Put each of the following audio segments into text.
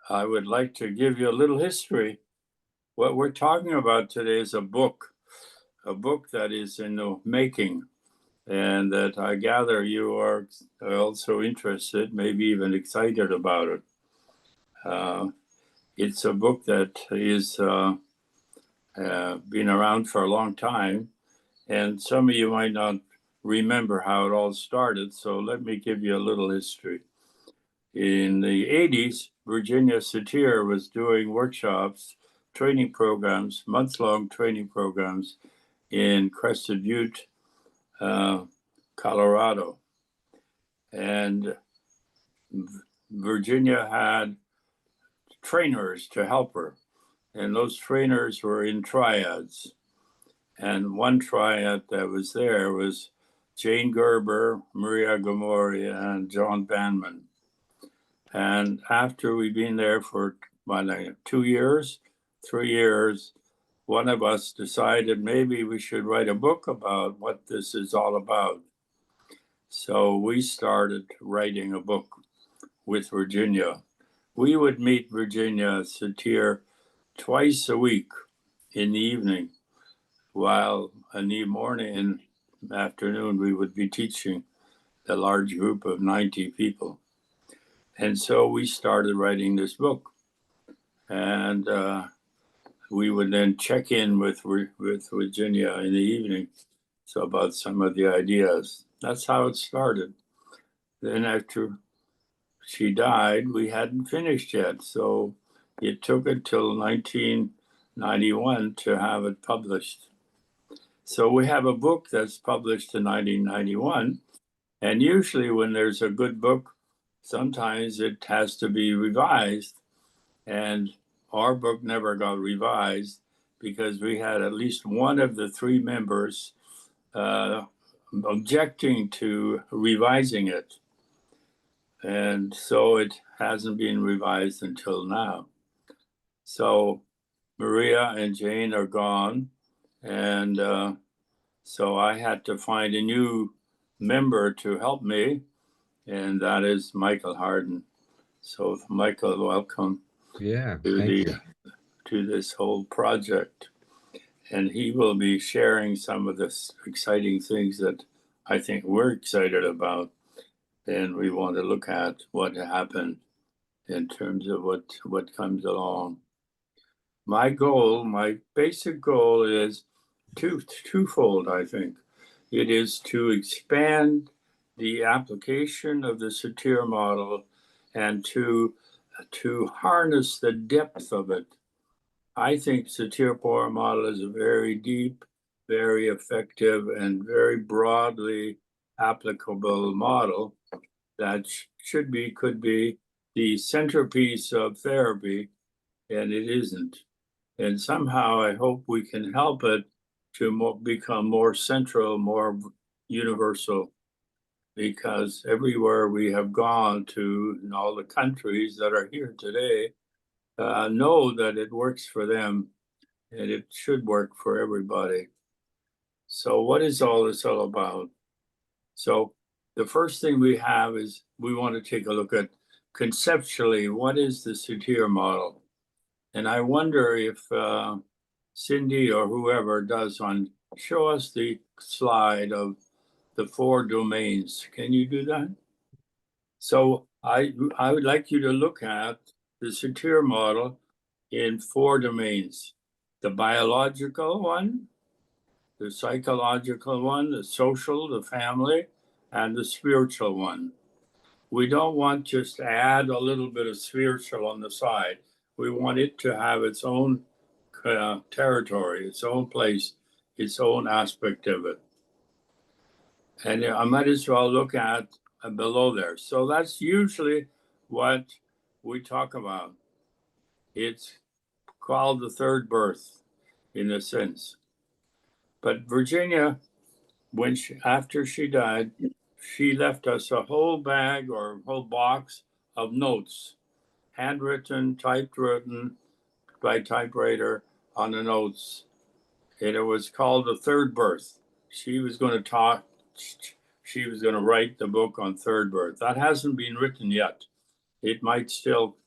I would like to give you a little history. What we're talking about today is a book that is in the making, and that I gather you are also interested, maybe even excited about it. It's a book that is been around for a long time, and some of you might not remember how it all started, so let me give you a little history. In the 80s, Virginia Satir was doing workshops, training programs, month-long training programs in Crested Butte, Colorado. And Virginia had trainers to help her. And those trainers were in triads. And one triad that was there was Jane Gerber, Maria Gomori, and John Banmen. And after we'd been there for 2 years, 3 years, one of us decided maybe we should write a book about what this is all about. So we started writing a book with Virginia. We would meet Virginia Satir twice a week in the evening, while in the morning and afternoon we would be teaching a large group of 90 people. And so we started writing this book. And we would then check in with Virginia in the evening, so about some of the ideas. That's how it started. Then after she died, we hadn't finished yet, so it took until 1991 to have it published. So we have a book that's published in 1991, and usually when there's a good book, sometimes it has to be revised, and our book never got revised because we had at least one of the 3 members objecting to revising it. And so it hasn't been revised until now. So Maria and Jane are gone, and so I had to find a new member to help me, and that is Michael Hardin. So Michael, welcome. Yeah, to thank the you. to this whole project, and he will be sharing some of the exciting things that I think we're excited about, and we want to look at what happened in terms of what comes along. My basic goal is twofold, I think. It is to expand the application of the Satir model and to harness the depth of it. I think Satir model is a very deep, very effective, and very broadly applicable model that could be the centerpiece of therapy, and it isn't. And somehow I hope we can help it to become more central, more universal, because everywhere we have gone to in all the countries that are here today know that it works for them, and it should work for everybody. So what is all this all about? So the first thing we have is we want to take a look at conceptually, what is the Satir model? And I wonder if Cindy or whoever does one, show us the slide of the 4 domains. Can you do that? So I would like you to look at the Satir model in 4 domains: the biological one, the psychological one, the social, the family, and the spiritual one. We don't want just to add a little bit of spiritual on the side. We want it to have its own territory, its own place, its own aspect of it. And I might as well look at below there. So that's usually what we talk about. It's called the third birth, in a sense. But Virginia, after she died, she left us a whole bag or a whole box of notes, handwritten, typewritten by typewriter on the notes. And it was called The Third Birth. She was going to write the book on third birth. That hasn't been written yet. It might still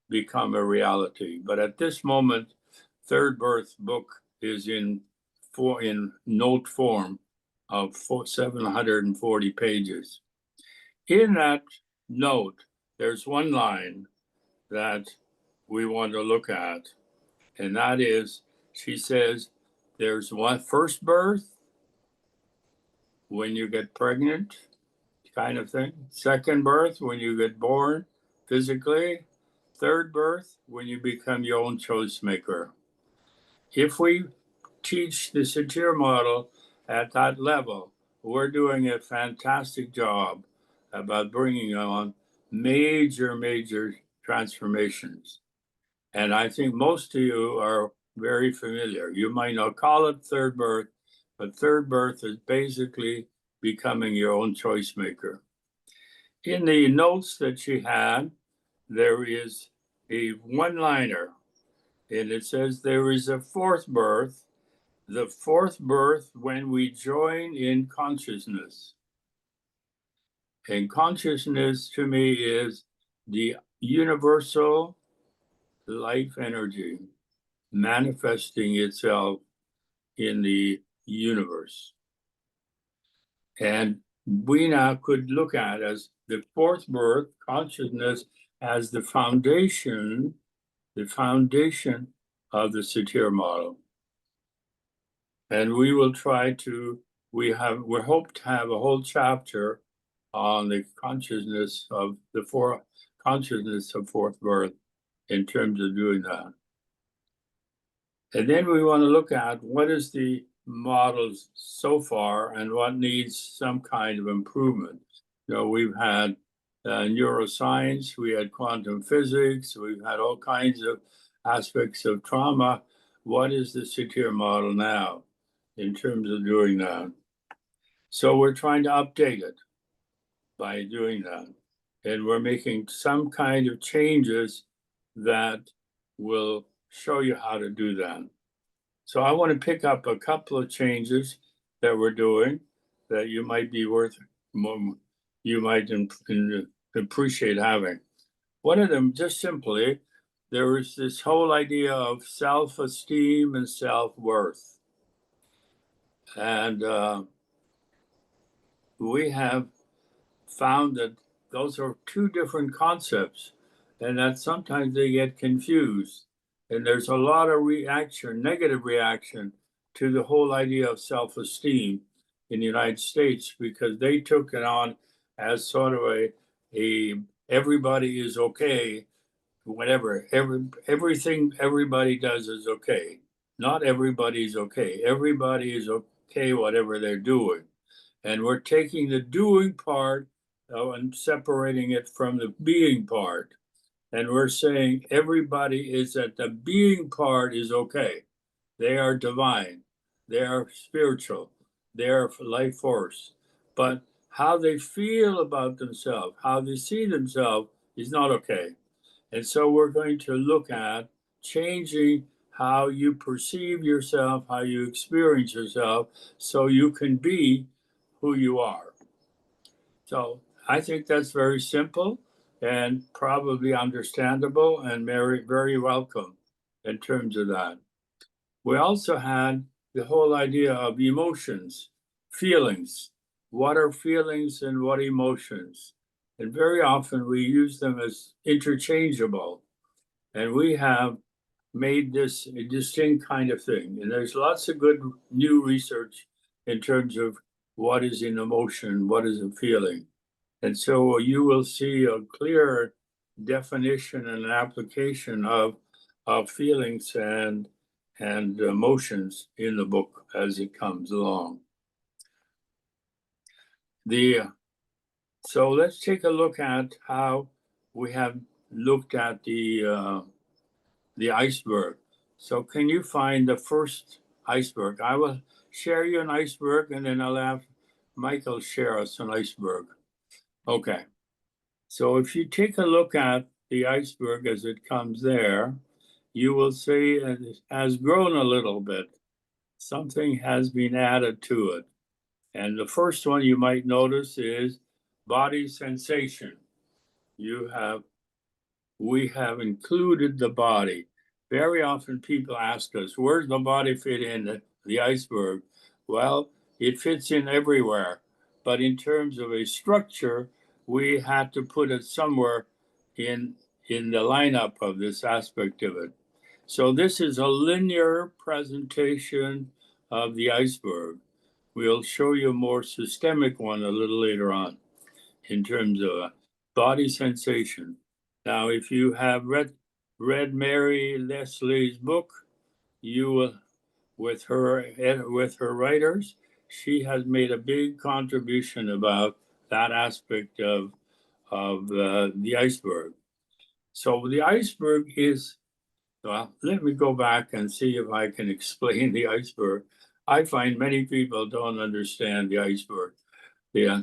become a reality. But at this moment, Third Birth book is in note form of 740 pages. In that note, there's one line that we want to look at, and that is, she says, there's one first birth when you get pregnant, kind of thing. Second birth when you get born physically. Third birth when you become your own choice maker. If we teach the Satir model at that level, we're doing a fantastic job about bringing on major transformations. And I think most of you are very familiar. You might not call it third birth, but third birth is basically becoming your own choice maker. In the notes that she had, there is a one-liner, and it says there is a fourth birth, the fourth birth when we join in consciousness. And consciousness to me is the universal life energy manifesting itself in the universe. And we now could look at as the fourth birth, consciousness, as the foundation of the Satir model. And we will try to, we hope to have a whole chapter on the consciousness of fourth birth in terms of doing that. And then we want to look at what is the models so far and what needs some kind of improvement. You know, we've had neuroscience, we had quantum physics, we've had all kinds of aspects of trauma. What is the Satir model now in terms of doing that? So we're trying to update it by doing that. And we're making some kind of changes that will show you how to do that. So I want to pick up a couple of changes that we're doing that you might be you might appreciate having. One of them, just simply, there is this whole idea of self-esteem and self-worth. And we have found that those are two different concepts and that sometimes they get confused. And there's a lot of negative reaction to the whole idea of self-esteem in the United States because they took it on as sort of a everybody is okay, whatever, everything everybody does is okay. Not everybody's okay. Everybody is okay, whatever they're doing. And we're taking the doing part and separating it from the being part. And we're saying everybody is that the being part is okay. They are divine. They are spiritual. They are life force. But how they feel about themselves, how they see themselves is not okay. And so we're going to look at changing how you perceive yourself, how you experience yourself, so you can be who you are. So I think that's very simple and probably understandable and very welcome in terms of that. We also had the whole idea of emotions, feelings. What are feelings and what emotions? And very often we use them as interchangeable. And we have made this a distinct kind of thing. And there's lots of good new research in terms of what is an emotion, what is a feeling. And so you will see a clear definition and an application of feelings and emotions in the book as it comes along. So let's take a look at how we have looked at the iceberg. So can you find the first iceberg? I will share you an iceberg and then I'll have Michael share us an iceberg. Okay. So if you take a look at the iceberg as it comes there, you will see it has grown a little bit. Something has been added to it. And the first one you might notice is body sensation. You have we have included the body. Very often people ask us, where's the body fit in the iceberg? Well, it fits in everywhere. But in terms of a structure, we had to put it somewhere in, in the lineup of this aspect of it. So this is a linear presentation of the iceberg. We'll show you a more systemic one a little later on in terms of body sensation. Now, if you have read Mary Leslie's book, you will, with her writers, she has made a big contribution about that aspect of the iceberg. So the iceberg is, well, let me go back and see if I can explain the iceberg. I find many people don't understand the iceberg. Yeah.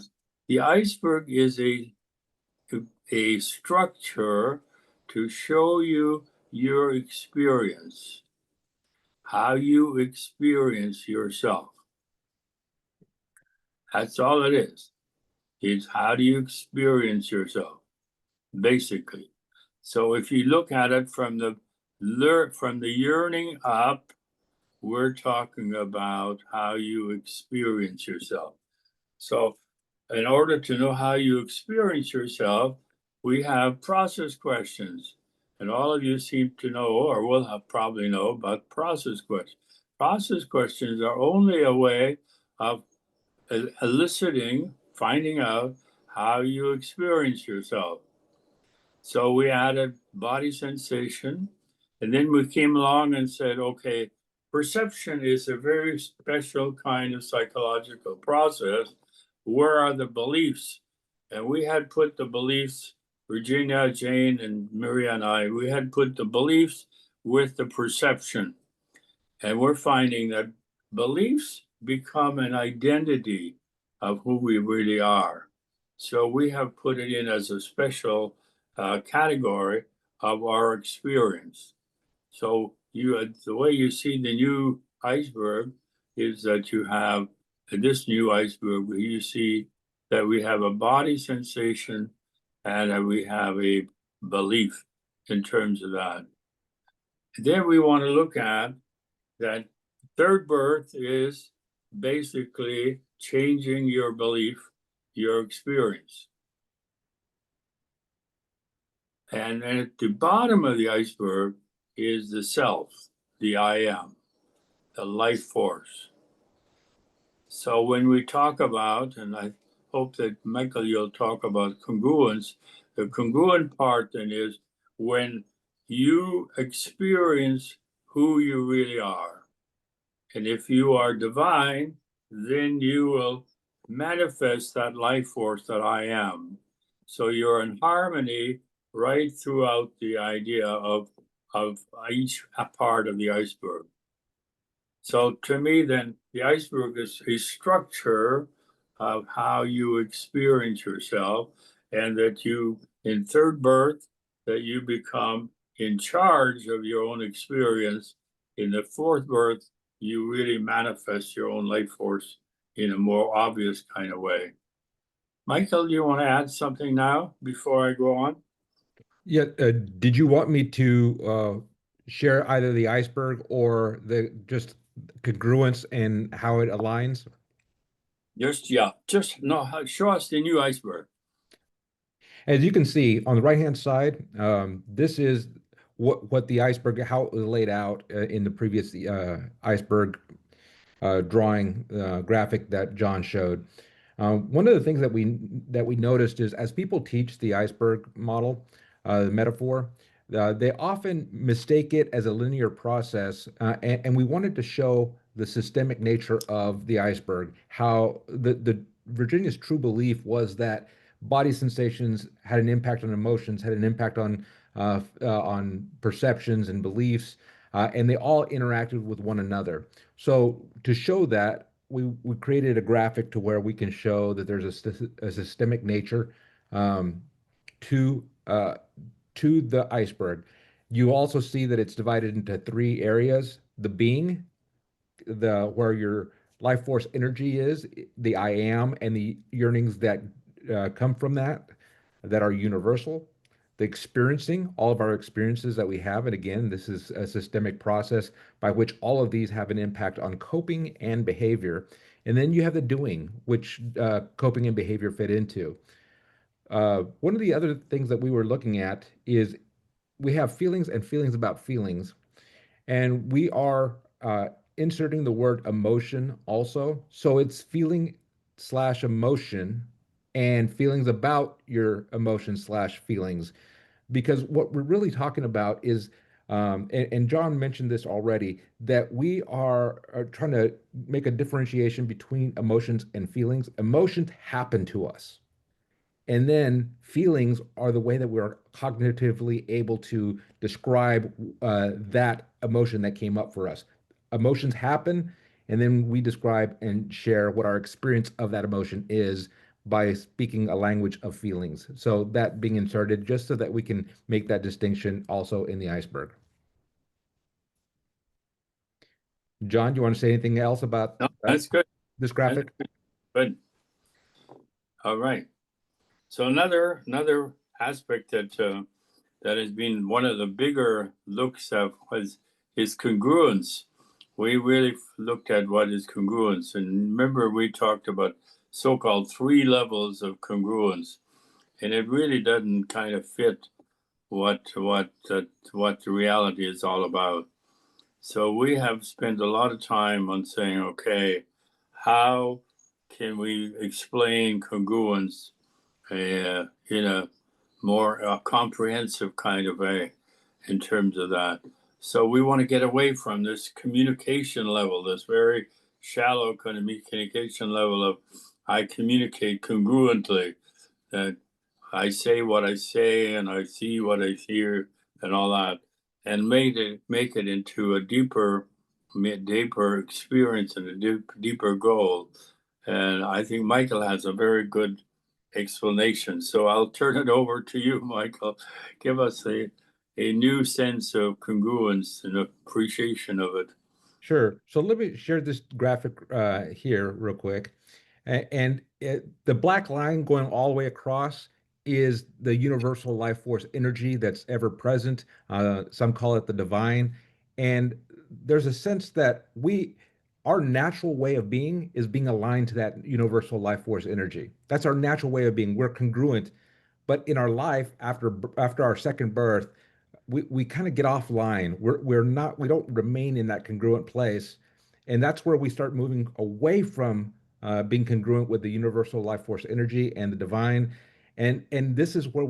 The iceberg is a structure to show you your experience, how you experience yourself. That's all it is. It's how do you experience yourself, basically. So if you look at it from the yearning up, we're talking about how you experience yourself. So in order to know how you experience yourself, we have process questions. And all of you seem to know, or will have probably know about process questions. Process questions are only a way of eliciting, finding out how you experience yourself. So we added body sensation, and then we came along and said, okay, perception is a very special kind of psychological process. Where are the beliefs? And we had put the beliefs, Virginia, Jane, and Maria and I, we had put the beliefs with the perception. And we're finding that beliefs become an identity of who we really are. So we have put it in as a special category of our experience. So the way you see the new iceberg is that you have this new iceberg where you see that we have a body sensation and we have a belief in terms of that. Then we want to look at that third birth is basically changing your belief, your experience. And at the bottom of the iceberg is the self, the I am, the life force. So when we talk about, and I hope that Michael, you'll talk about congruence, the congruent part then is when you experience who you really are. And if you are divine, then you will manifest that life force that I am. So you're in harmony right throughout the idea of each part of the iceberg. So to me, then the iceberg is a structure of how you experience yourself, and that you, in third birth, that you become in charge of your own experience. In the fourth birth, you really manifest your own life force in a more obvious kind of way. Michael, do you want to add something now before I go on? Yeah, did you want me to share either the iceberg or the just congruence and how it aligns? Just no, show us the new iceberg. As you can see on the right-hand side, this is what the iceberg, how it was laid out in the previous iceberg drawing graphic that John showed. One of the things that we noticed is as people teach the iceberg model, the metaphor, they often mistake it as a linear process, and we wanted to show the systemic nature of the iceberg. How the Virginia's true belief was that body sensations had an impact on emotions, had an impact on perceptions and beliefs, and they all interacted with one another. So to show that, we created a graphic to where we can show that there's a systemic nature um, to uh, to the iceberg. You also see that it's divided into three areas: the being, the where your life force energy is, the I am, and the yearnings that come from that are universal. the experiencing, all of our experiences that we have. And again, this is a systemic process by which all of these have an impact on coping and behavior. And then you have the doing, which coping and behavior fit into. One of the other things that we were looking at is we have feelings and feelings about feelings. And we are inserting the word emotion also. So it's feeling slash emotion and feelings about your emotion slash feelings. Because what we're really talking about is, and John mentioned this already, that we are trying to make a differentiation between emotions and feelings. Emotions happen to us. And then feelings are the way that we're cognitively able to describe that emotion that came up for us. Emotions happen, and then we describe and share what our experience of that emotion is by speaking a language of feelings. So that being inserted just so that we can make that distinction also in the iceberg. John, do you want to say anything else about No, that's good. this That's graphic? good. All right. So another aspect that has been one of the bigger looks of was is congruence. We really looked at what is congruence, and remember we talked about so-called three levels of congruence, and it really doesn't kind of fit what the reality is all about. So we have spent a lot of time on saying, okay, how can we explain congruence in a more comprehensive kind of way in terms of that. So we want to get away from this communication level, this very shallow kind of communication level of I communicate congruently, that I say what I say and I see what I hear and all that, and make it into a deeper experience and a deeper goal. And I think Michael has a very good explanation. So I'll turn it over to you, Michael. Give us a new sense of congruence and appreciation of it. Sure. So let me share this graphic here real quick. The black line going all the way across is the universal life force energy that's ever present. Some call it the divine. And there's a sense that our natural way of being is being aligned to that universal life force energy. That's our natural way of being. We're congruent. But in our life, after our second birth, we kind of get offline. We don't remain in that congruent place, and that's where we start moving away from being congruent with the universal life force energy and the divine. And this is where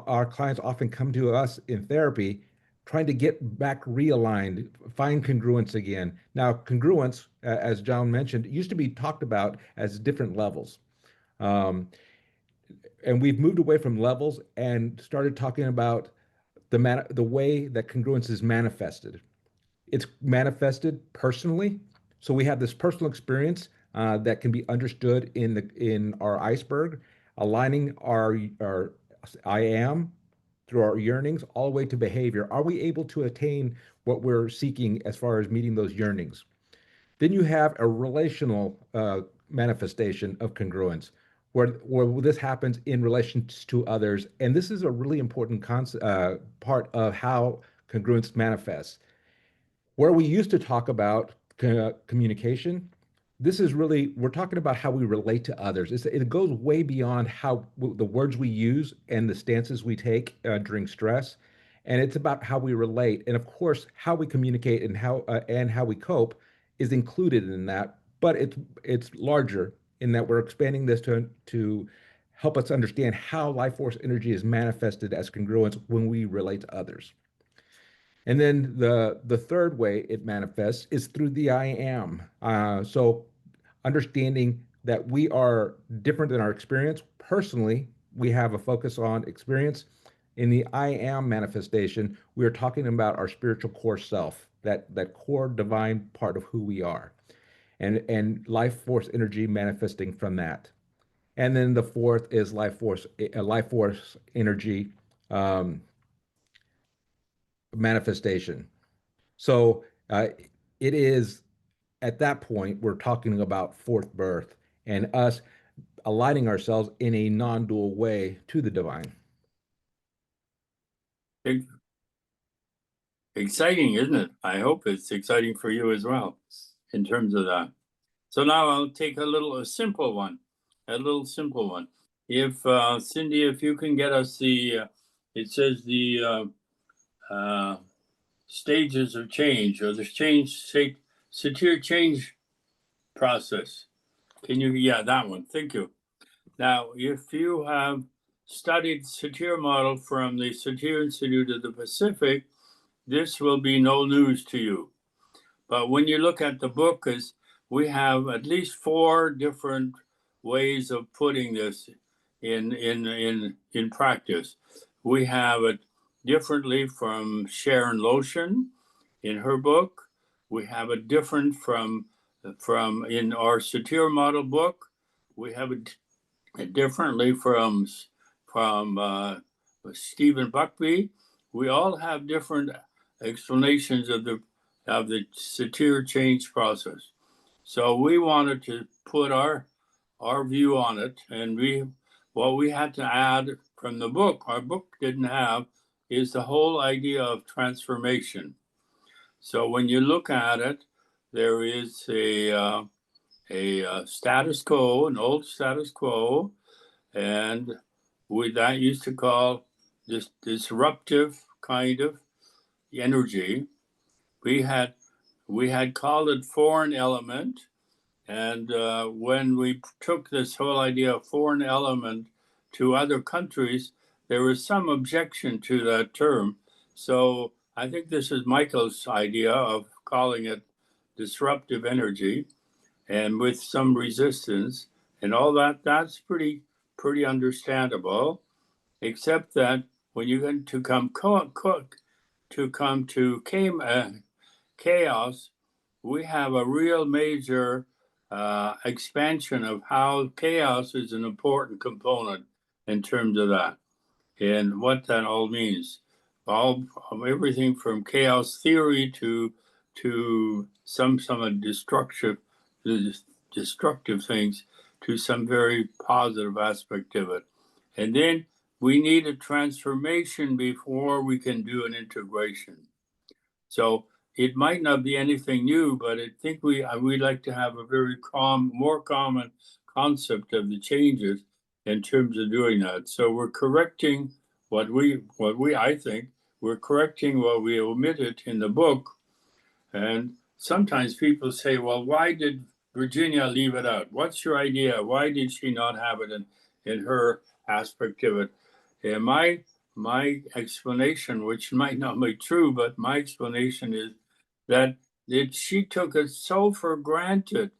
our clients often come to us in therapy, trying to get back realigned, find congruence again. Now, congruence, as John mentioned, used to be talked about as different levels. Um, and we've moved away from levels and started talking about the way that congruence is manifested. It's manifested personally. So we have this personal experience that can be understood in our iceberg, aligning our I am through our yearnings all the way to behavior. Are we able to attain what we're seeking as far as meeting those yearnings? Then you have a relational manifestation of congruence, where this happens in relation to others. And this is a really important part of how congruence manifests. Where we used to talk about communication, this is really, we're talking about how we relate to others. It goes way beyond how the words we use and the stances we take during stress. And it's about how we relate. And of course, how we communicate and how we cope is included in that. But it's larger in that we're expanding this to help us understand how life force energy is manifested as congruence when we relate to others. And then the third way it manifests is through the I am. So understanding that we are different than our experience. Personally, we have a focus on experience. In the I am manifestation, we are talking about our spiritual core self, that core divine part of who we are, and life force energy manifesting from that. And then the fourth is life force energy um, manifestation. So it is at that point, we're talking about fourth birth and us aligning ourselves in a non dual way to the divine. Exciting, isn't it? I hope it's exciting for you as well in terms of that. So now I'll take a simple one. If Cindy, if you can get us it says the stages of change, or the Satir change process. Can you, yeah, that one, thank you. Now, if you have studied Satir model from the Satir Institute of the Pacific, this will be no news to you. But when you look at the book, we have at least 4 different ways of putting this in practice. We have it differently from Sharon Lotion in her book. We have it different from in our Satir model book. We have it differently from Stephen Buckby. We all have different explanations of the Satir change process. So we wanted to put our view on it, and what we had to add from the book, our book didn't have, is the whole idea of transformation. So when you look at it, there is a status quo, an old status quo, and that used to call this disruptive kind of energy. We had called it foreign element, and when we took this whole idea of foreign element to other countries, there was some objection to that term. So I think this is Michael's idea of calling it disruptive energy, and with some resistance and all that. That's pretty understandable, except that when you get to come to chaos, we have a real major expansion of how chaos is an important component in terms of that and what that all means. Everything from chaos theory to some destructive things to some very positive aspect of it. And then we need a transformation before we can do an integration. So it might not be anything new, but I think we'd like to have a very more common concept of the changes in terms of doing that. So we're correcting I think we're correcting what we omitted in the book. And sometimes people say, well, why did Virginia leave it out? What's your idea? Why did she not have it in her aspect of it? And my explanation, which might not be true, but my explanation is that she took it so for granted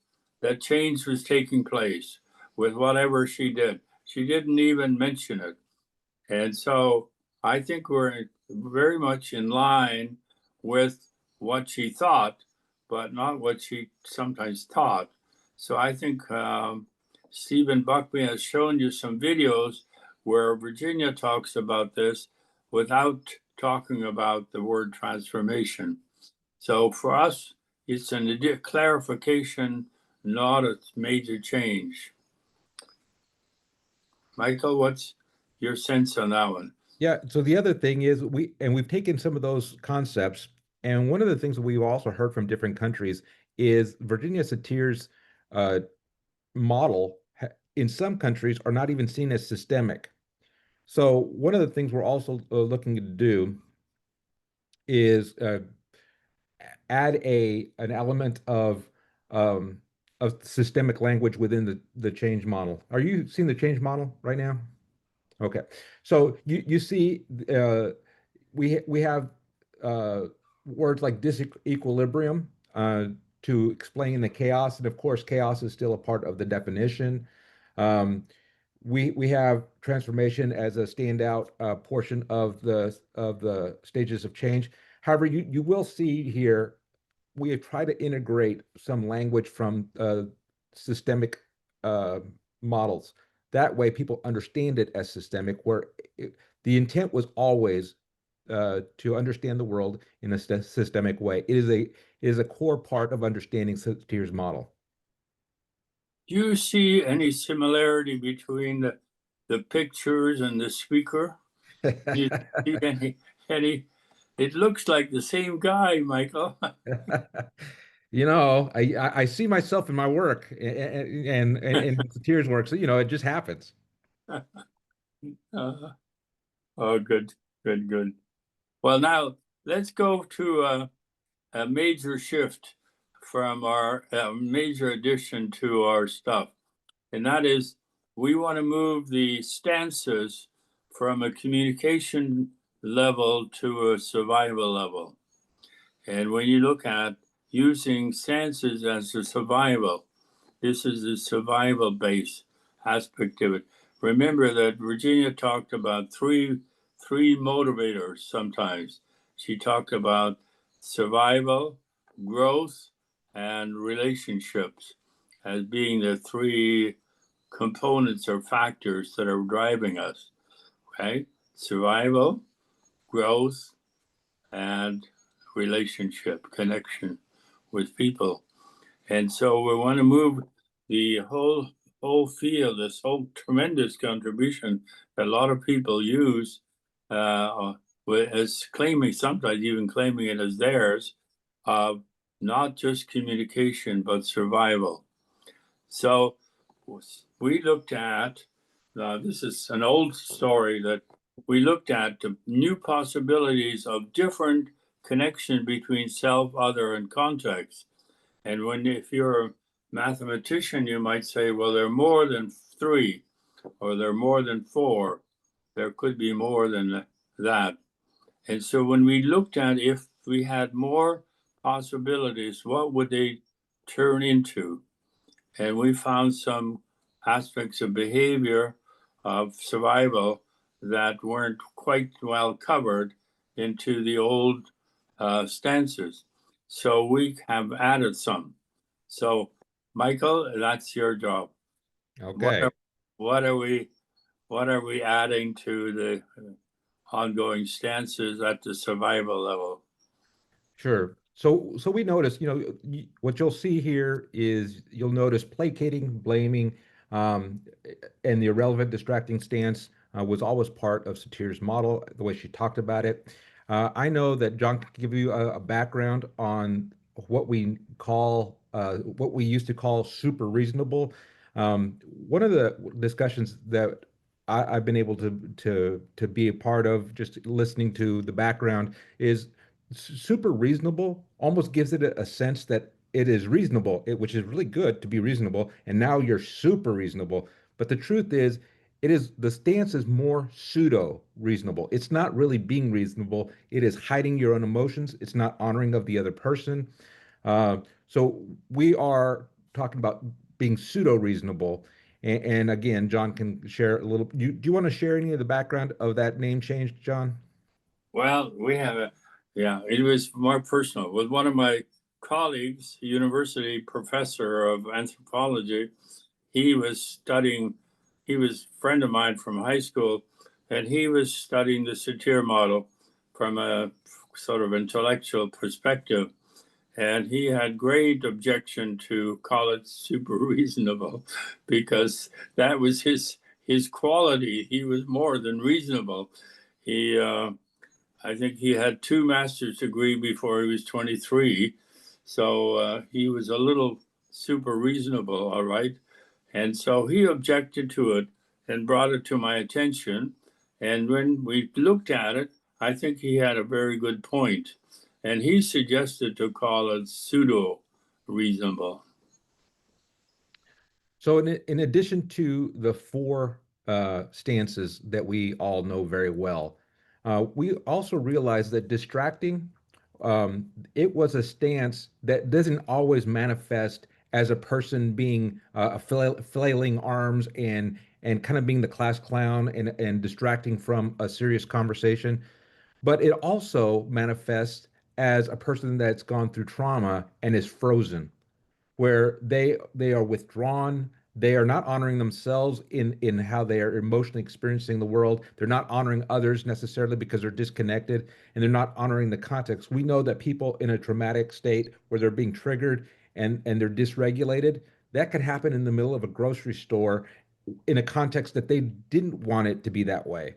that change was taking place with whatever she did. She didn't even mention it. And so I think we're very much in line with what she thought, but not what she sometimes taught. So I think Stephen Buckby has shown you some videos where Virginia talks about this without talking about the word transformation. So for us, it's a clarification, not a major change. Michael, what's your sense on that one? Yeah, so the other thing is we've taken some of those concepts, and one of the things that we've also heard from different countries is Virginia Satir's model in some countries are not even seen as systemic. So one of the things we're also looking to do is add an element of systemic language within the change model. Are you seeing the change model right now? Okay, so you see we have words like disequilibrium to explain the chaos, and of course, chaos is still a part of the definition. Um, we have transformation as a standout portion of the stages of change. However, you will see here we have tried to integrate some language from systemic models. That way, people understand it as systemic, where the intent was always to understand the world in a systemic way. It is a core part of understanding Satir's model. Do you see any similarity between the pictures and the speaker? Do you see any? And it looks like the same guy, Michael. I see myself in my work and Satir's work, so it just happens. Uh, oh, good, good, good. Well, now let's go to a major shift from our major addition to our stuff. And that is, we want to move the stances from a communication level to a survival level. And when you look at using stances as a survival, this is the survival base aspect of it. Remember that Virginia talked about three motivators sometimes. She talked about survival, growth, and relationships as being the three components or factors that are driving us. Okay? Survival, growth, and relationship, connection with people. And so we want to move the whole field, this whole tremendous contribution that a lot of people use as claiming, sometimes even claiming it as theirs, of not just communication, but survival. So we looked at, this is an old story that we looked at the new possibilities of different connection between self, other, and context. And if you're a mathematician, you might say, well, there are more than three, or there are more than four. There could be more than that. And so when we looked at if we had more possibilities, what would they turn into? And we found some aspects of behavior of survival that weren't quite well covered into the old stances. So we have added some. So, Michael, that's your job. What Okay. are, what are we what are we adding to the ongoing stances at the survival level? Sure. So we notice, what you'll see here is you'll notice placating, blaming, um, and the irrelevant, distracting stance was always part of Satir's model, the way she talked about it. I know that John can give you a background on what we used to call super reasonable. One of the discussions that I've been able to be a part of, just listening to the background, is super reasonable almost gives it a sense that it is reasonable, which is really good to be reasonable. And now you're super reasonable. But the truth is, the stance is more pseudo reasonable. It's not really being reasonable. It is hiding your own emotions. It's not honoring of the other person. So we are talking about being pseudo reasonable. And again, John can share a little. Do you want to share any of the background of that name change, John? Well, yeah, it was more personal. With one of my colleagues, a university professor of anthropology, he was studying, he was a friend of mine from high school, and he was studying the Satir model from a sort of intellectual perspective. And he had great objection to call it super reasonable because that was his quality. He was more than reasonable. He I think he had two master's degree before he was 23. So he was a little super reasonable, all right. And so he objected to it and brought it to my attention. And when we looked at it, I think he had a very good point. And he suggested to call it pseudo reasonable. So, in addition to the four stances that we all know very well, we also realize that distracting, it was a stance that doesn't always manifest as a person being flailing arms and kind of being the class clown and distracting from a serious conversation, but it also manifests as a person that's gone through trauma and is frozen, where they are withdrawn. They are not honoring themselves in how they are emotionally experiencing the world. They're not honoring others necessarily because they're disconnected, and they're not honoring the context. We know that people in a traumatic state where they're being triggered and they're dysregulated, that could happen in the middle of a grocery store in a context that they didn't want it to be that way.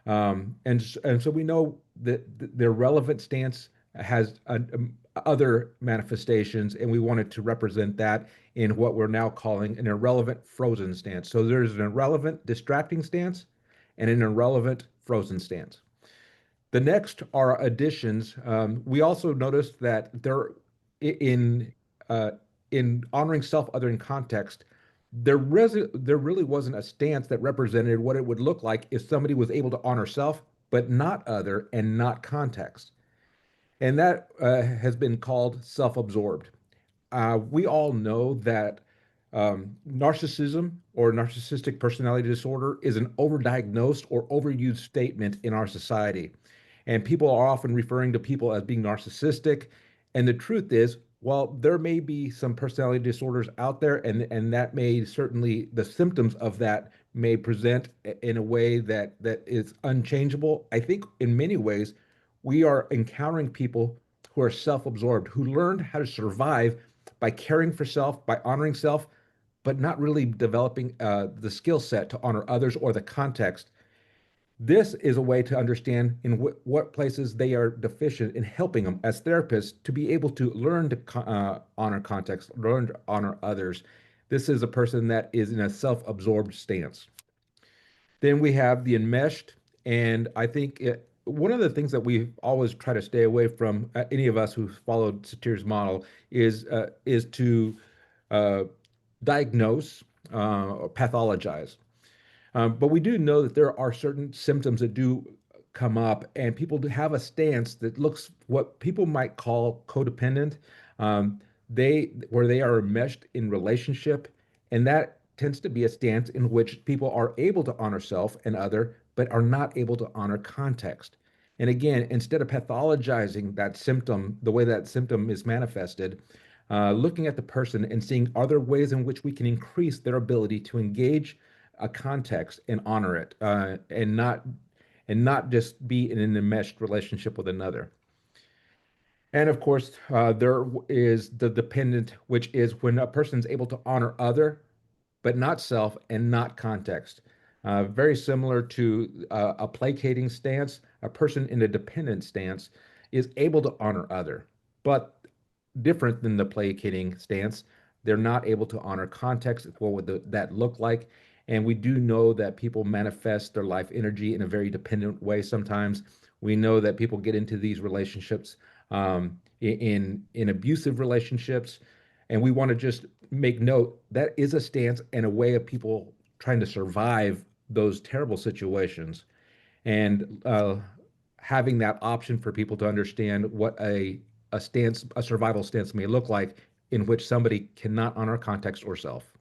And so we know that their relevant stance has other manifestations, and we wanted to represent that in what we're now calling an irrelevant frozen stance. So there's an irrelevant distracting stance and an irrelevant frozen stance. The next are additions. We also noticed that there, in uh, in honoring self other in context, there really wasn't a stance that represented what it would look like if somebody was able to honor self but not other and not context. And that has been called self-absorbed. We all know that narcissism or narcissistic personality disorder is an overdiagnosed or overused statement in our society. And people are often referring to people as being narcissistic. And the truth is, while there may be some personality disorders out there, and that may certainly, the symptoms of that may present in a way that is unchangeable, I think in many ways, we are encountering people who are self-absorbed, who learned how to survive by caring for self, by honoring self, but not really developing the skill set to honor others or the context. This is a way to understand in what places they are deficient in helping them as therapists to be able to learn to honor context, learn to honor others. This is a person that is in a self-absorbed stance. Then we have the enmeshed, and I think one of the things that we always try to stay away from, any of us who followed Satir's model, is to uh, diagnose or pathologize. But we do know that there are certain symptoms that do come up, and people do have a stance that looks what people might call codependent. Where they are enmeshed in relationship, and that tends to be a stance in which people are able to honor self and other, but are not able to honor context. And again, instead of pathologizing that symptom, the way that symptom is manifested, looking at the person and seeing are there ways in which we can increase their ability to engage a context and honor it, and not just be in an enmeshed relationship with another. And of course, there is the dependent, which is when a person is able to honor other, but not self and not context. Very similar to a placating stance, a person in a dependent stance is able to honor other, but different than the placating stance. They're not able to honor context. What would that look like? And we do know that people manifest their life energy in a very dependent way sometimes. We know that people get into these relationships in abusive relationships. And we want to just make note that is a stance and a way of people trying to survive those terrible situations. And having that option for people to understand what a survival stance may look like in which somebody cannot honor context or self.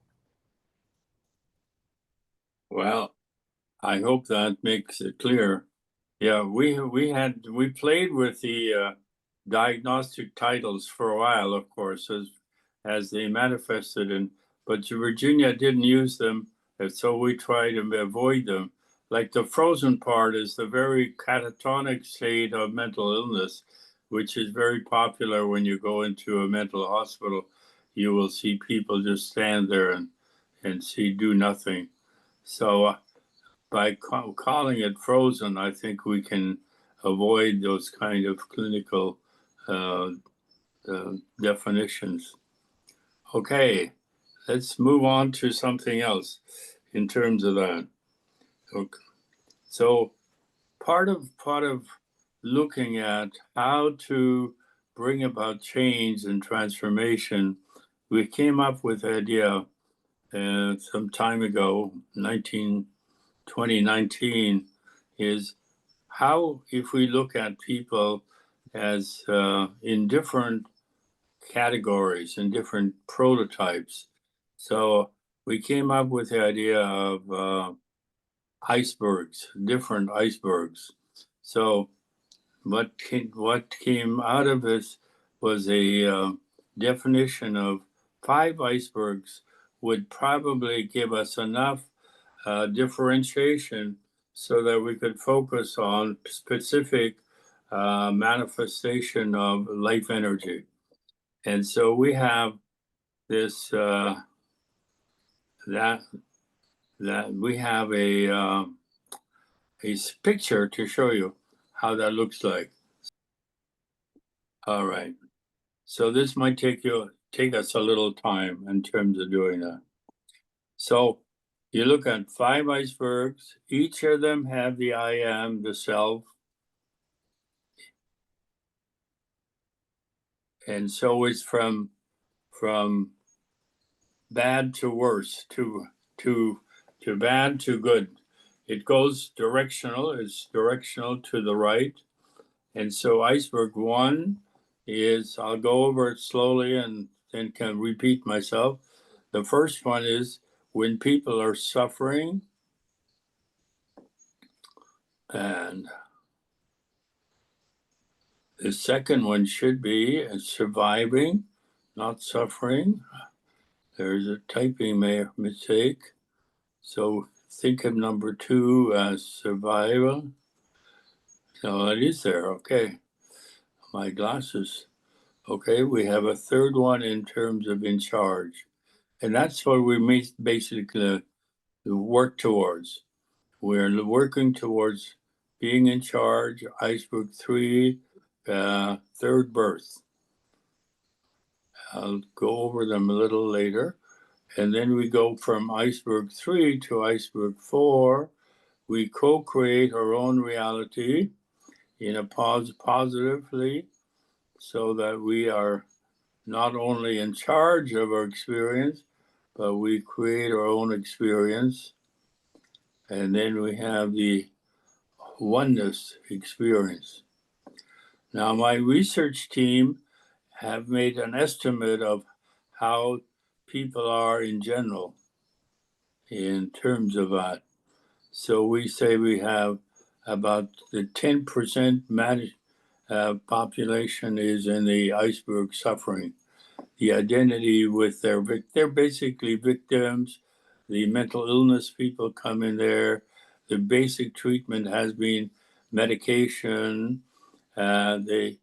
Well, I hope that makes it clear. Yeah, we played with the diagnostic titles for a while, of course, as they manifested, but Virginia didn't use them, and so we try to avoid them. Like the frozen part is the very catatonic state of mental illness, which is very popular when you go into a mental hospital. You will see people just stand there and see do nothing. So by calling it frozen, I think we can avoid those kind of clinical uh, definitions. Okay, let's move on to something else in terms of that. Okay. So part of looking at how to bring about change and transformation, we came up with the idea some time ago, 2019, is how if we look at people as in different categories and different prototypes. So we came up with the idea of icebergs, different icebergs. So what came out of this was a definition of 5 icebergs would probably give us enough differentiation so that we could focus on specific manifestation of life energy. And so we have this that we have picture to show you how that looks like. All right. So this might take us a little time in terms of doing that. So you look at 5 icebergs. Each of them have the I am, the self. And so it's from bad to worse, to bad to good. It goes directional. It's directional to the right. And so iceberg 1 is, I'll go over it slowly and then can repeat myself. The first one is when people are suffering, and the second one should be surviving, not suffering. There's a typing mistake. So think of number 2 as survival. So it is there. Okay. My glasses. Okay. We have a third one in terms of in charge. And that's what we basically work towards. We're working towards being in charge. Iceberg 3, third birth. I'll go over them a little later. And then we go from iceberg 3 to iceberg 4. We co-create our own reality in a positively, so that we are not only in charge of our experience, but we create our own experience. And then we have the oneness experience. Now, my research team have made an estimate of how people are in general in terms of that. So we say we have about the 10% population is in the iceberg suffering. The identity with they're basically victims. The mental illness people come in there. The basic treatment has been medication. They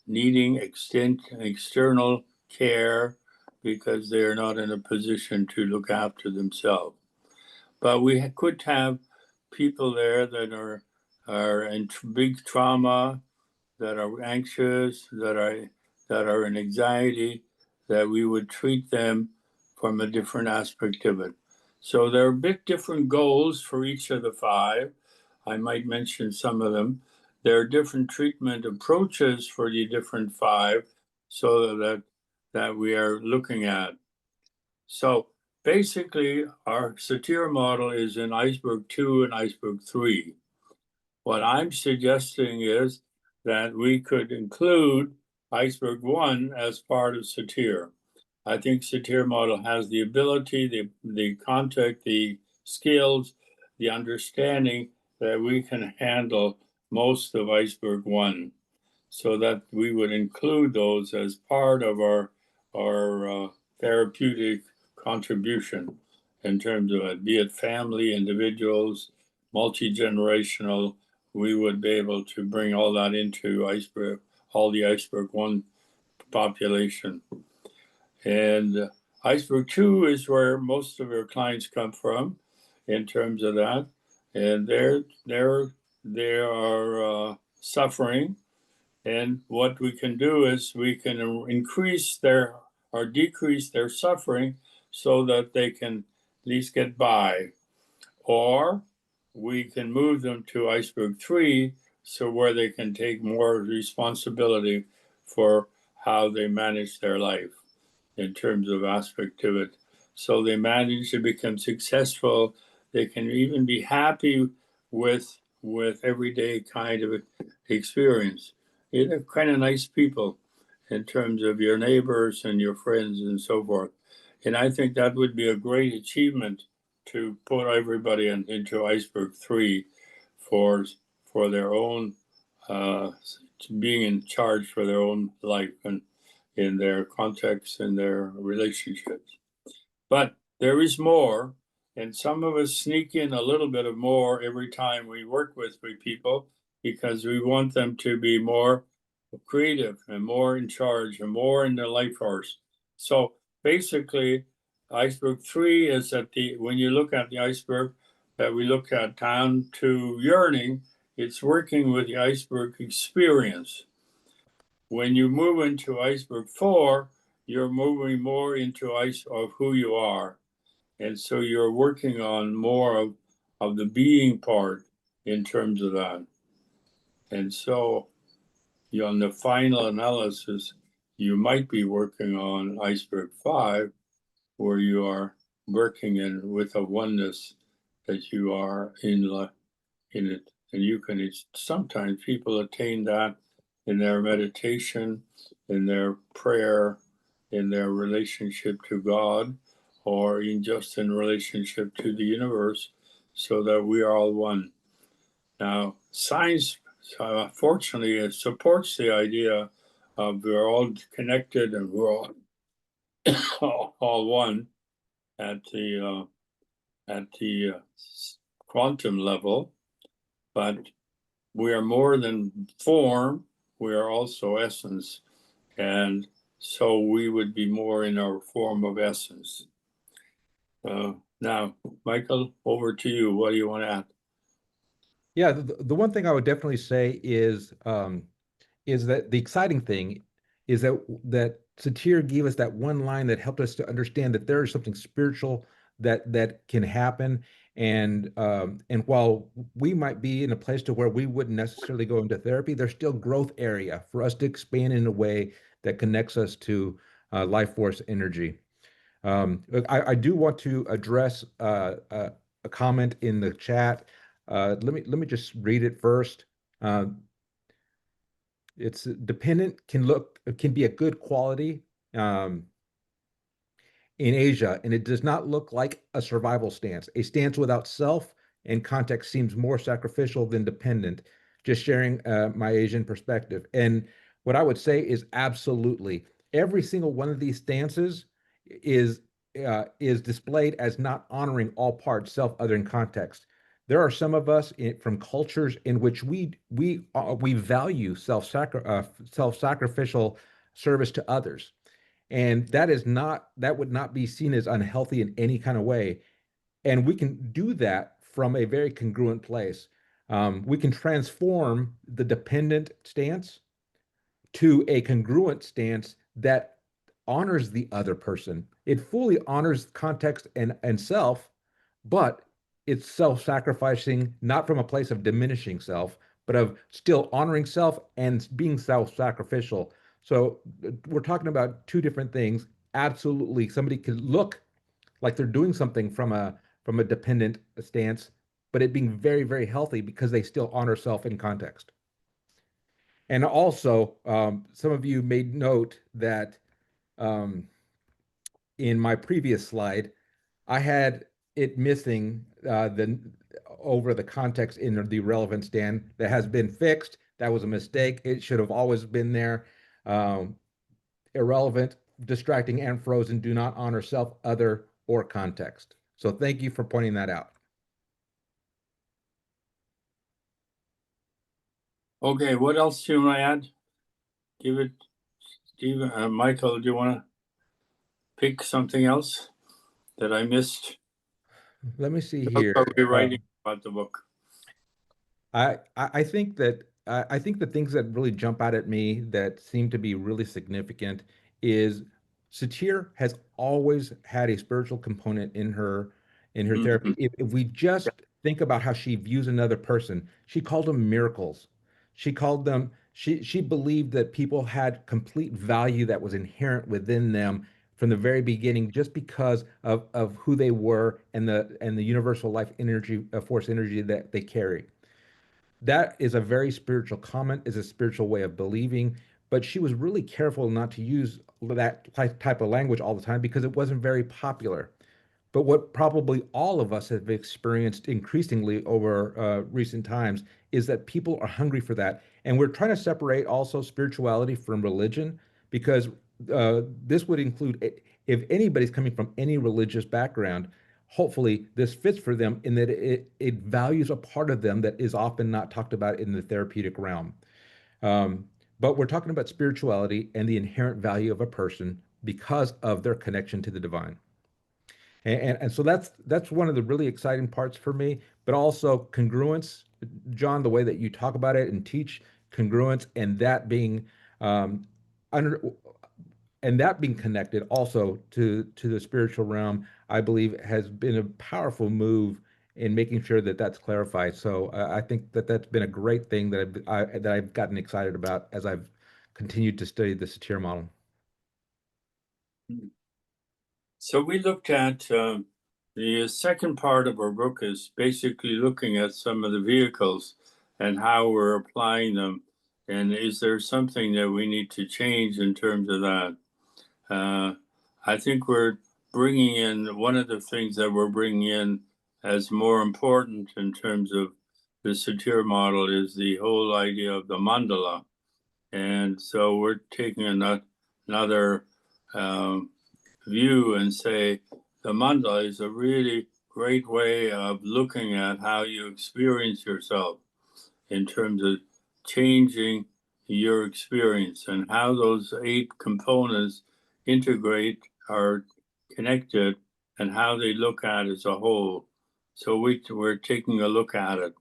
needing external care because they're not in a position to look after themselves. But we could have people there that are in big trauma, that are anxious, that are in anxiety, that we would treat them from a different aspect of it. So there are a bit different goals for each of the 5. I might mention some of them. There are different treatment approaches for the different 5, so that we are looking at. So basically, our Satir model is in iceberg 2 and iceberg 3. What I'm suggesting is that we could include iceberg 1 as part of Satir. I think Satir model has the ability, the contact, the skills, the understanding that we can handle most of iceberg 1, so that we would include those as part of our therapeutic contribution in terms of it, be it family, individuals, multi-generational. We would be able to bring all that into iceberg, all the iceberg 1 population. And iceberg 2 is where most of our clients come from in terms of that. And they are suffering. And what we can do is we can increase their or decrease their suffering so that they can at least get by. Or we can move them to iceberg 3, so where they can take more responsibility for how they manage their life in terms of aspect of it. So they manage to become successful. They can even be happy with everyday kind of experience. They're kind of nice people in terms of your neighbors and your friends and so forth. And I think that would be a great achievement to put everybody into iceberg 3 for their own being in charge for their own life and in their context and their relationships. But there is more, and some of us sneak in a little bit of more every time we work with people, because we want them to be more creative and more in charge and more in their life force. So basically, iceberg 3 is when you look at the iceberg, that we look at down to yearning, it's working with the iceberg experience. When you move into iceberg 4, you're moving more into ice of who you are. And so you're working on more of the being part in terms of that. And so on the final analysis, you might be working on iceberg 5, where you are working in with a oneness that you are in it. And you can sometimes people attain that in their meditation, in their prayer, in their relationship to God, or in just in relationship to the universe, so that we are all one. Now, science, fortunately, it supports the idea of we're all connected and we're all, all one at the quantum level, but we are more than form, we are also essence. And so we would be more in our form of essence. Now, Michael, over to you. What do you want to add? Yeah, the one thing I would definitely say is that the exciting thing is that Satir gave us that one line that helped us to understand that there is something spiritual that can happen. And while we might be in a place to where we wouldn't necessarily go into therapy, there's still growth area for us to expand in a way that connects us to life force energy. I do want to address a comment in the chat. Let me just read it first. Uh, it's dependent can be a good quality um, in Asia, and it does not look like a survival stance. A stance without self and context seems more sacrificial than dependent. Just sharing my Asian perspective. And what I would say is absolutely every single one of these stances is is displayed as not honoring all parts, self, other, and context. There are some of us from cultures in which we value self-sacrificial service to others, and that would not be seen as unhealthy in any kind of way. And we can do that from a very congruent place. We can transform the dependent stance to a congruent stance that honors the other person. It fully honors context and self, but it's self-sacrificing, not from a place of diminishing self, but of still honoring self and being self-sacrificial. So we're talking about two different things. Absolutely, somebody could look like they're doing something from a dependent stance, but it being very, very healthy because they still honor self in context. And also, some of you made note that um, in my previous slide, I had it missing the over the context in the relevant stand that has been fixed. That was a mistake. It should have always been there. Um, Irrelevant, distracting, and frozen do not honor self, other, or context. So thank you for pointing that out. Okay, what else do you want to add? Give it, Stephen, Michael, do you want to pick something else that I missed? Let me see How here. are we writing about the book? I think that I think the things that really jump out at me that seem to be really significant is Satir has always had a spiritual component in her therapy. Mhm. If we just think about how she views another person, she called them miracles. She called them she believed that people had complete value that was inherent within them from the very beginning, just because of who they were and the universal life energy, force energy that they carry. That is a very spiritual comment, is a spiritual way of believing, but she was really careful not to use that type of language all the time because it wasn't very popular. But what probably all of us have experienced increasingly over recent times is that people are hungry for that. And we're trying to separate also spirituality from religion, because this would include, if anybody's coming from any religious background, hopefully this fits for them in that it values a part of them that is often not talked about in the therapeutic realm. Um, but we're talking about spirituality and the inherent value of a person because of their connection to the divine. And so that's one of the really exciting parts for me, but also congruence, John, the way that you talk about it and teach congruence, and that being um, under and that being connected also to the spiritual realm, I believe has been a powerful move in making sure that that's clarified. So I think that that's been a great thing that I've gotten excited about as I've continued to study the Satir model. So we looked at the second part of our book is basically looking at some of the vehicles and how we're applying them. And is there something that we need to change in terms of that? I think we're bringing in one of the things that we're bringing in as more important in terms of the Satir model is the whole idea of the mandala. And so we're taking another um, view and say the mandala is a really great way of looking at how you experience yourself in terms of changing your experience and how those 8 components integrate are connected and how they look at as a whole. So we're taking a look at it.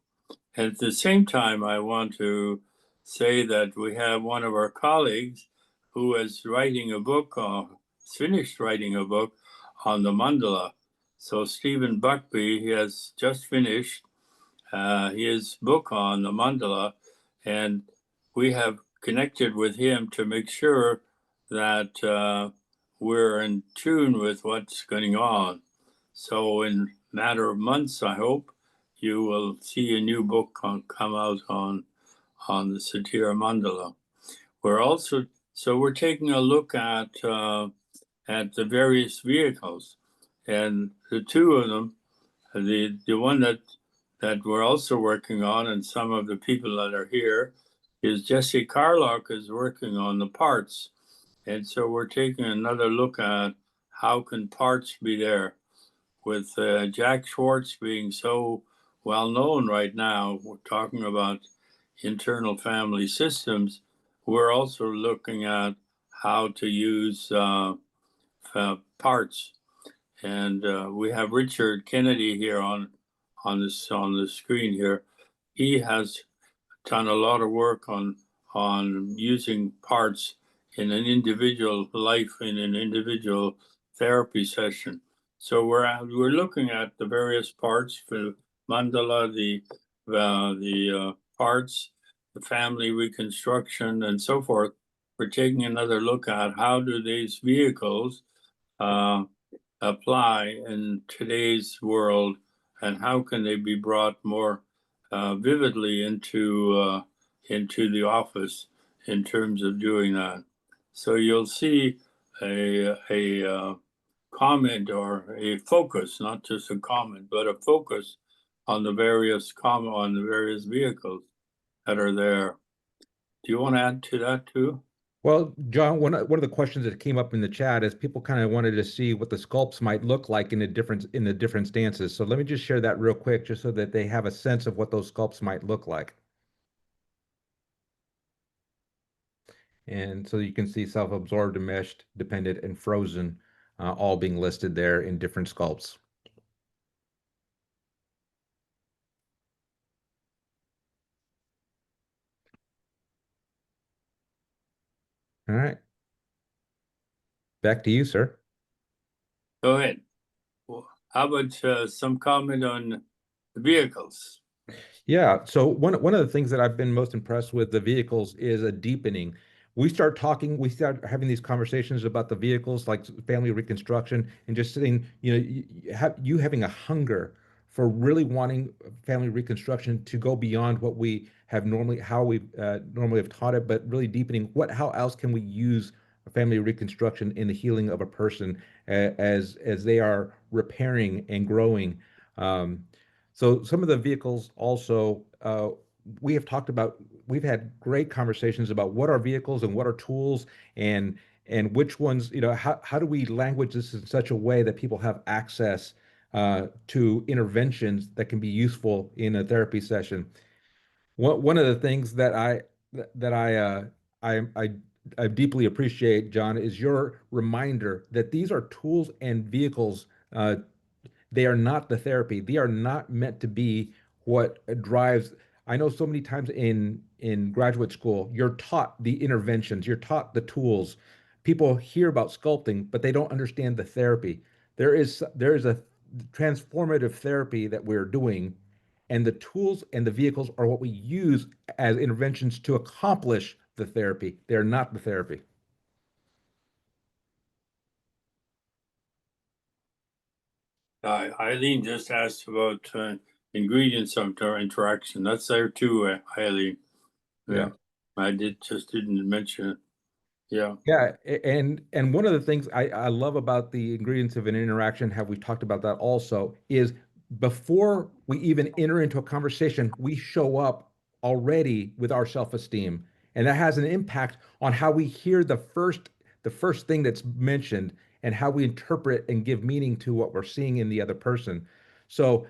And at the same time, I want to say that we have one of our colleagues who is writing a book, finished writing a book on the mandala. So Stephen Buckby, he has just finished his book on the mandala, and we have connected with him to make sure that we're in tune with what's going on. So in a matter of months, I hope, you will see a new book come out on the Satir Mandala. We're also we're taking a look at the various vehicles, and the two of them, the one that we're also working on, and some of the people that are here, is Jesse Carlock is working on the parts, and so we're taking another look at how can parts be there with Jack Schwartz being so well known right now. We're talking about internal family systems. We're also looking at how to use parts, and we have Richard Kennedy here on the screen here. He has done a lot of work on using parts in an individual life in an individual therapy session. So we're looking at the various parts for mandala, the parts, the family reconstruction, and so forth. We're taking another look at how do these vehicles uh, apply in today's world, and how can they be brought more vividly into the office in terms of doing that. So you'll see a comment or a focus, not just a comment, but a focus on on the various vehicles that are there. Do you want to add to that too? Well, John, one of the questions that came up in the chat is people kind of wanted to see what the sculpts might look like in the different stances. So let me just share that real quick, just so that they have a sense of what those sculpts might look like. And so you can see self-absorbed, enmeshed, dependent, and frozen, all being listed there in different sculpts. All right. Back to you, sir. Go ahead. Well, how about some comment on the vehicles? Yeah. So one of the things that I've been most impressed with the vehicles is a deepening. We start having these conversations about the vehicles, like family reconstruction, and just sitting, you having a hunger for really wanting family reconstruction to go beyond what we have normally, how we normally have taught it, but really deepening how else can we use family reconstruction in the healing of a person as they are repairing and growing. Um, so some of the vehicles also, we have talked about, we've had great conversations about what are vehicles and what are tools, and which ones, how do we language this in such a way that people have access to interventions that can be useful in a therapy session. One of the things that I deeply appreciate, John, is your reminder that these are tools and vehicles They are not the therapy. They are not meant to be what drives. I know so many times in graduate school, you're taught the interventions, you're taught the tools. People hear about sculpting, but they don't understand the therapy. There is a transformative therapy that we're doing, and the tools and the vehicles are what we use as interventions to accomplish the therapy. They're not the therapy. Eileen just asked about ingredients of our interaction. That's there too, Eileen. Yeah. Yeah, I didn't mention it. Yeah. Yeah, and one of the things I love about the ingredients of an interaction, have we talked about that also, is before we even enter into a conversation, we show up already with our self-esteem. And that has an impact on how we hear the first thing that's mentioned and how we interpret and give meaning to what we're seeing in the other person. So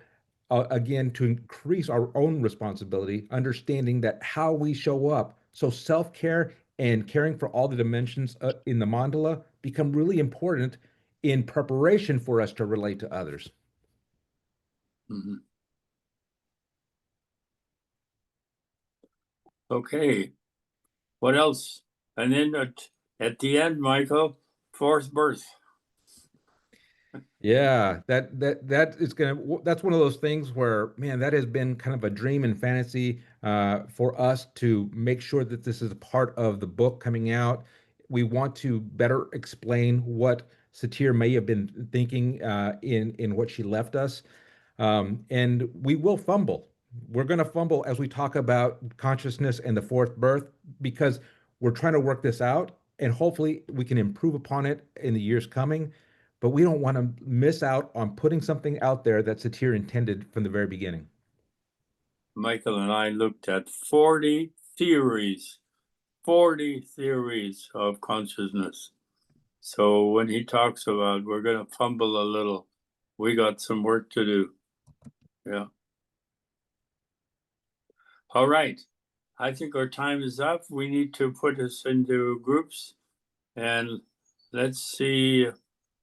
again, to increase our own responsibility, understanding that how we show up. So self-care and caring for all the dimensions in the mandala become really important in preparation for us to relate to others. Mhm. Okay. What else? And then at the end, Michael, fourth birth. Yeah, that's one of those things where, man, that has been kind of a dream and fantasy for us to make sure that this is a part of the book coming out. We want to better explain what Satir may have been thinking in what she left us. And we will fumble. We're going to fumble as we talk about consciousness and the fourth birth because we're trying to work this out, and hopefully we can improve upon it in the years coming. But we don't want to miss out on putting something out there that Satir intended from the very beginning. Michael and I looked at 40 theories, 40 theories of consciousness. So when he talks about we're going to fumble a little, we got some work to do. Yeah. All right. I think our time is up. We need to put us into groups and let's see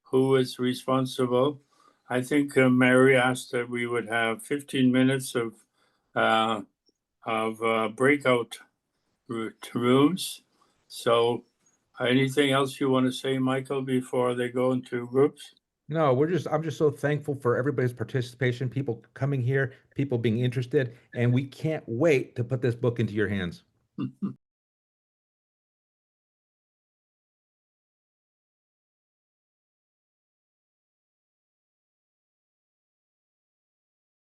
who is responsible. I think Mary asked that we would have 15 minutes uh, of breakout rooms. So anything else you want to say, Michael, before they go into groups? No, I'm just so thankful for everybody's participation, people coming here, people being interested, and we can't wait to put this book into your hands.